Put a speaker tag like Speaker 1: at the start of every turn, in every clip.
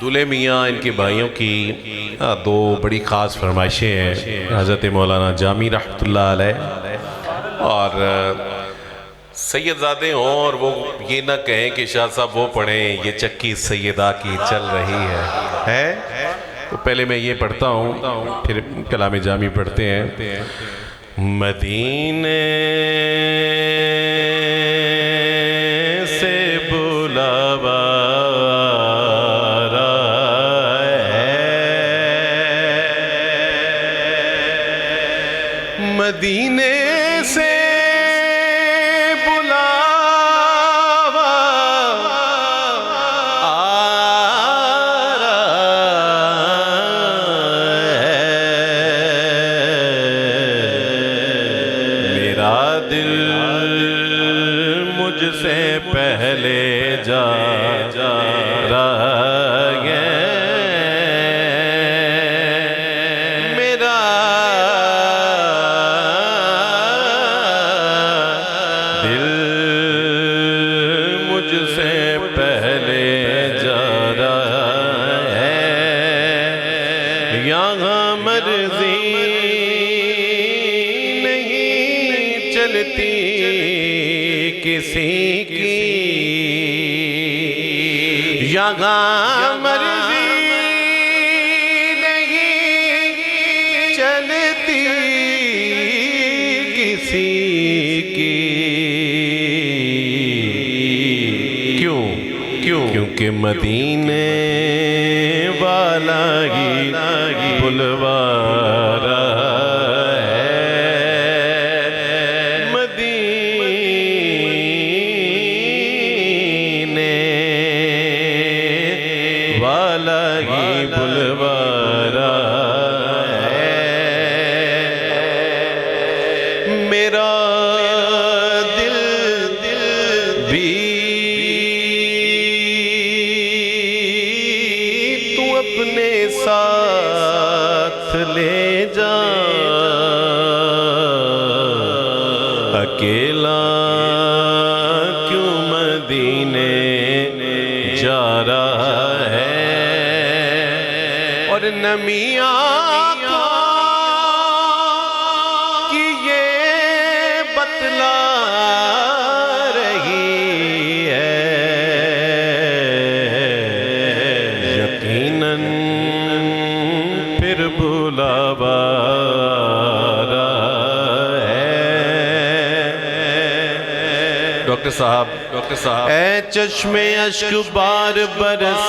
Speaker 1: दूल्हे मियाँ इनके भाइयों की दो बड़ी ख़ास फरमाइशें हैं। हज़रत मौलाना जामी रहमतुल्लाह अलैह और सैयदज़ादे हों और वो ये ना कहें कि शाह साहब वो पढ़ें, ये चक्की सैयदा की चल रही है? तो पहले मैं ये पढ़ता हूँ, फिर कलाम जामी पढ़ते हैं। मदीने से बुलावा मदीने से बुलावा आ रहा है, मेरा दिल मुझसे पहले जा रहा है, यहाँ मर्जी नहीं चलती किसी की, यहाँ मर्जी नहीं चलती किसी की। क्यों? क्योंकि मदीने वाला ही बुलवारा है, मदीने वाला ही बुलवारा है। मेरा दिल भी तू अपने साथ ले जा, अकेला क्यों मदीने जा रहा है। और नमिया कि ये बतला रही है, यकीनन फिर बुलावा डॉक्टर साहब ऐ चश्मे अश्क बार बरस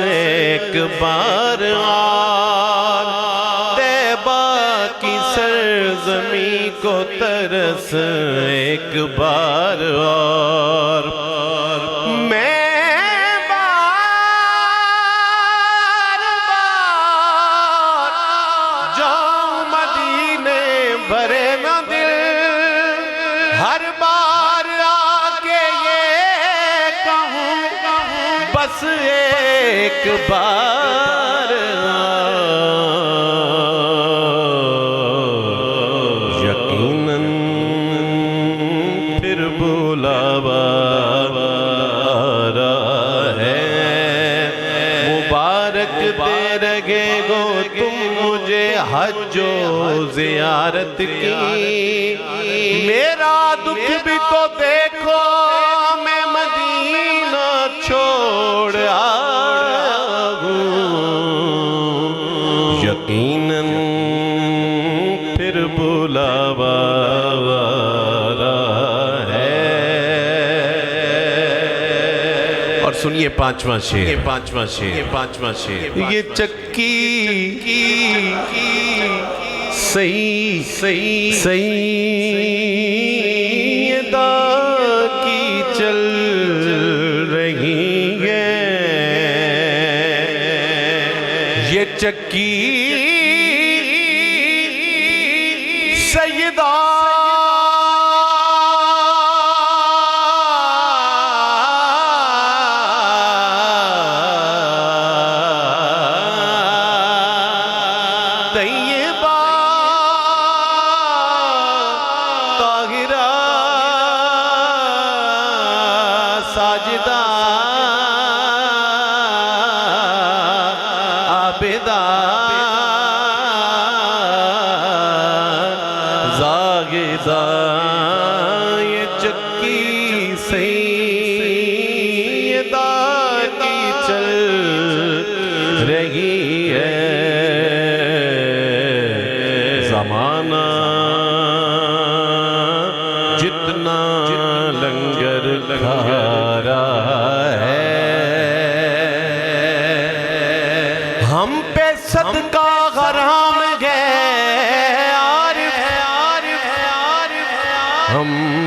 Speaker 1: एक बार और, तैबा की सरज़मी को तरस एक बार और। मैं बार बार जाऊं मदीने भरे न दिल, हर बार आके ये कहूँ बस एक बार, यकीनन फिर बुलावा है। मुबारक दे रहे हो तुम मुझे हज्जो ज़ियारत की, मेरा दुख भी तो देखो मैं मदीना छोड़ आया हूँ, यकीनन फिर बुलावा है। और सुनिए पांचवा शेर, ये चक्की सैयदा की चल रही है, ये चक्की सैयदा तैयबा ताहिरा साजिदा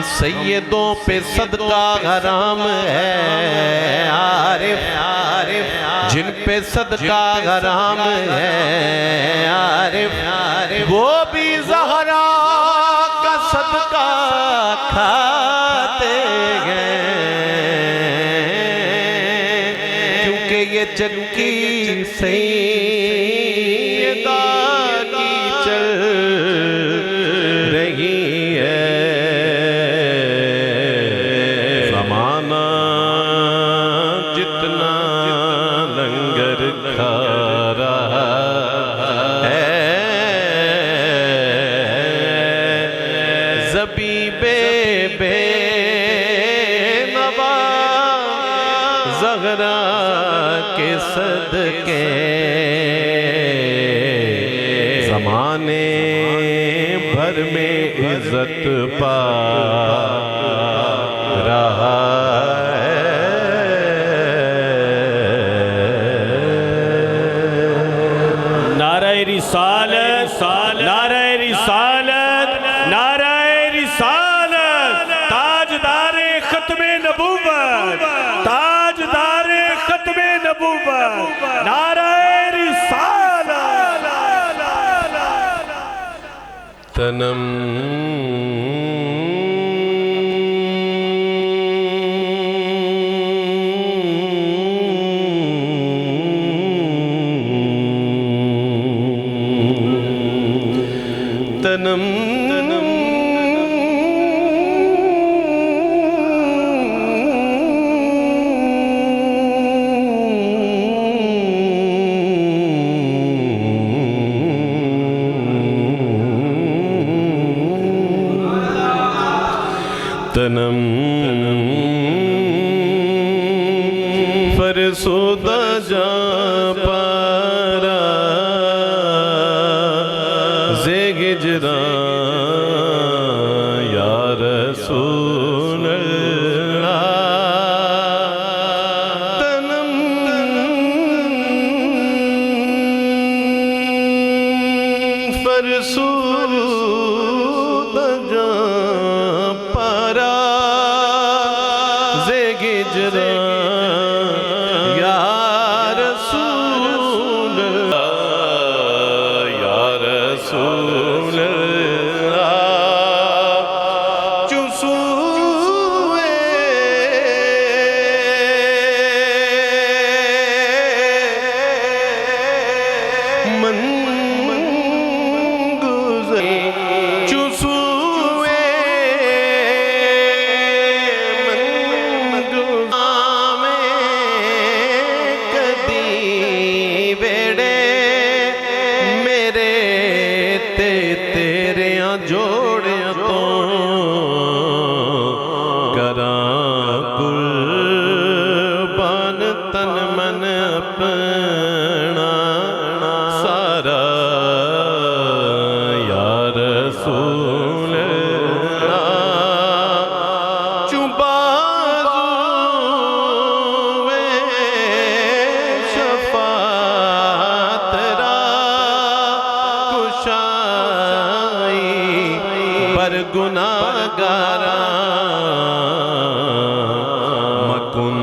Speaker 1: सैयदों पे सदका हराम है आरिफ आरिफ, जिन पे सदका हराम है आरिफ आरिफ, वो भी ज़हरा का सदका खाते हैं, क्योंकि ये चक्की सैयदा की चल रही है। ज़माना जितना लंगर खा रहा है, ज़बीबे बेनवा ज़हरा के सदके, ज़माने भर में इज्जत पा रहा है।
Speaker 2: नारे रिसालत, नारे रिसालत, नारे रिसालत, ताजदारे खत्मे नबूवत, ताजदारे खत्मे नबूवत, नारे रिसालत।
Speaker 1: तनम तनम तनम तनम फरसुदा जा पारा जे हिजरा या रसूल अल्लाह, तनम फरसुदा जा पारा जे हिजरा या रसूल अल्लाह, या रसूल अल्लाह, चुसूए मन गुज़रे, चुसूए मन गुज़ामे कदी बेड़े मेरे ते तेरे जोड़िया तो करा कुर्बान तन मन अपना सारा या रसूल अल्लाह, चुबाज़ुए शफ़ाअत रा कुशाई पर गुनाहगारा मकुन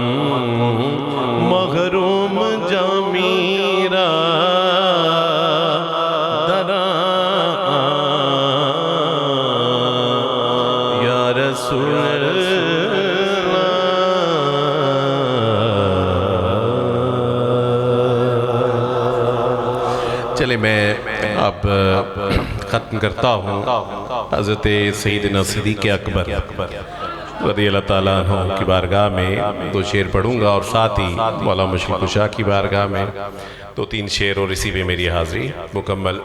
Speaker 1: महरूम जामीरा दरा या रसूल अल्लाह। चले मैं अब ख़त्म करता हूँ हज़रत सैयदना सिद्दीक़ अकबर रज़ियल्लाहु ताला अन्हु की बारगाह में दो शेर पढ़ूँगा और साथ ही मौला मुश्किल कुशा की बारगाह में दो तीन शेर, और इसी पे मेरी हाज़िरी मुकम्मल।